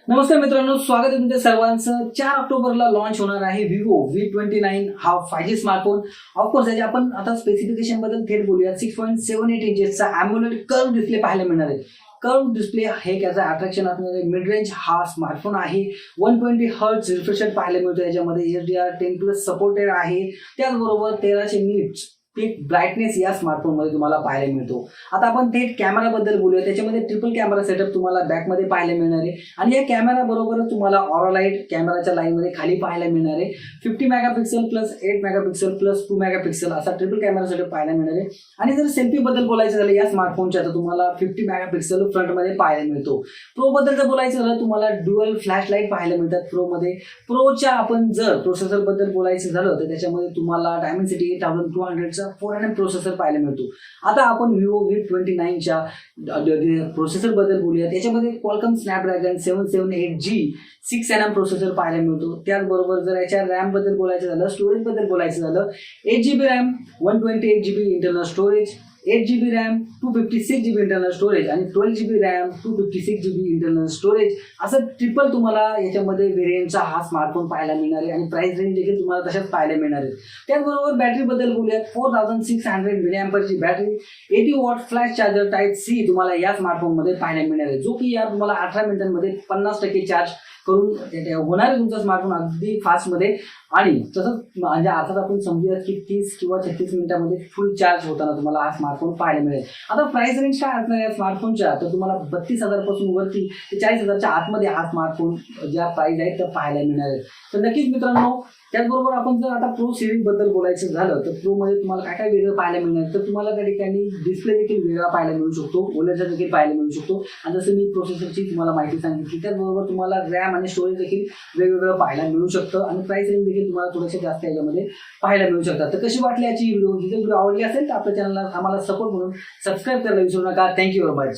नमस्कार मित्रांनो, स्वागत आहे तुमच्या सर्वांचं। 4 ऑक्टोबरला लॉन्च होणार आहे Vivo V29 हा 5G स्मार्टफोन। ऑफकोर्स याचे आपण आता स्पेसिफिकेशन बद्दल थेट बोलूया। 6.78 इंचेसचा AMOLED कर्व डिस्प्ले पाहायला मिळणार आहे। कर्व डिस्प्ले हे त्याचं अट्रॅक्शन असणार आहे। मिड रेंज हा स्मार्टफोन आहे। 120 हर्ट्ज रिफ्रेश रेट पाहायला मिळतो। याच्यामध्ये HDR10+ सपोर्टेड आहे। त्याचबरोबर 1300 निट्स पीक ब्राईटनेस या स्मार्टफोन मध्ये तुम्हाला पाहायला मिळतो। आता आपण थेट कॅमेरा बद्दल बोलूया। त्याच्यामध्ये ट्रिपल कॅमेरा सेटअप तुम्हाला बॅक मध्ये पाहायला मिळणार आहे आणि या कॅमेरा बरोबरच तुम्हाला ऑरा लाईट कॅमेराच्या लाईन मध्ये खाली पाहायला मिळणार आहे। 50 megapixel plus 8 megapixel plus 2 megapixel असा ट्रिपल कॅमेरा सेटअप पाहायला मिळणार आहे। आणि जर सेल्फी बद्दल बोलायचं झालं या स्मार्टफोनच्या तर तुम्हाला 50 मेगापिक्सल फ्रंट मध्ये पाहायला मिळतो। प्रो बद्दल जर बोलायचं झालं तुम्हाला ड्युअल फ्लॅश लाईट पाहायला मिळतात प्रो मध्ये। प्रोच्या आपण जर प्रोसेसर बद्दल बोलायचं झालं तर त्याच्यामध्ये तुम्हाला डायमेन्सिटी 8200 चा 4nm प्रोसेसर पाहायला मिळतो। आता आपण Vivo V29 च्या प्रोसेसर बद्दल बोलूया। त्याच्यामध्ये Qualcomm Snapdragon 778G 6nm processor पाहायला मिळतो। त्याचबरोबर जर याच्या रॅम बद्दल बोलायचं झालं, स्टोरेज बद्दल बोलायचं झालं, 8GB RAM 128GB internal storage, 8GB RAM 256GB internal storage आणि 12GB RAM 256GB internal storage असं ट्रिपल तुम्हाला याच्यामध्ये व्हेरियंटचा हा स्मार्टफोन पाहायला मिळणार आहे आणि प्राइस रेंज देखील तुम्हाला तशाच पाहायला मिळणार आहे। त्याचबरोबर बॅटरी बद्दल बोलूयात। 4600 mAhची battery, 80 watt flash charger type C तुम्हाला या स्मार्टफोन मध्ये पाहायला मिळणार आहे, जो की या तुम्हाला 18 मिनिटांमध्ये 50% चार्ज करून होणार आहे तुमचा स्मार्टफोन अगदी फास्ट मध्ये। आणि तसंच म्हणजे अर्थात आपण समजूयात की 30 किंवा 36 मिनिटांमध्ये फुल चार्ज होताना तुम्हाला हा स्मार्टफोन पाहायला मिळेल। आता प्राइस रेंज काय असणार या स्मार्टफोनच्या तर तुम्हाला 32,000 पासून वरती ते 40,000च्या आतमध्ये हा स्मार्टफोन ज्या प्राइस आहेत त्या पाहायला मिळणार आहे। तर नक्कीच मित्रांनो, त्याचबरोबर आपण जर आता प्रो सिरीज बद्दल बोलायचं झालं तर प्रो मध्ये तुम्हाला काय काय वेगळं पाहायला मिळणार तर तुम्हाला त्या ठिकाणी डिस्प्ले देखील वेगळा पाहायला मिळू शकतो, ओलेडचा देखील पाहायला मिळू शकतो। आणि जसं मी प्रोसेसरची तुम्हाला माहिती सांगितली त्याचबरोबर तुम्हाला रॅम आणि स्टोरेज देखील वेगवेगळं पाहायला मिळू शकतं आणि प्राइस रेंज देखील तुम्हाला थोडेसे जास्त याच्यामध्ये पाहायला मिळू शकतात। तर कशी वाटली याची व्हिडिओ? जर व्हिडिओ आवडली असेल तर आपल्या चॅनलला आम्हाला सपोर्ट म्हणून सबस्क्राईब करायला विसरू नका। Thank you very much.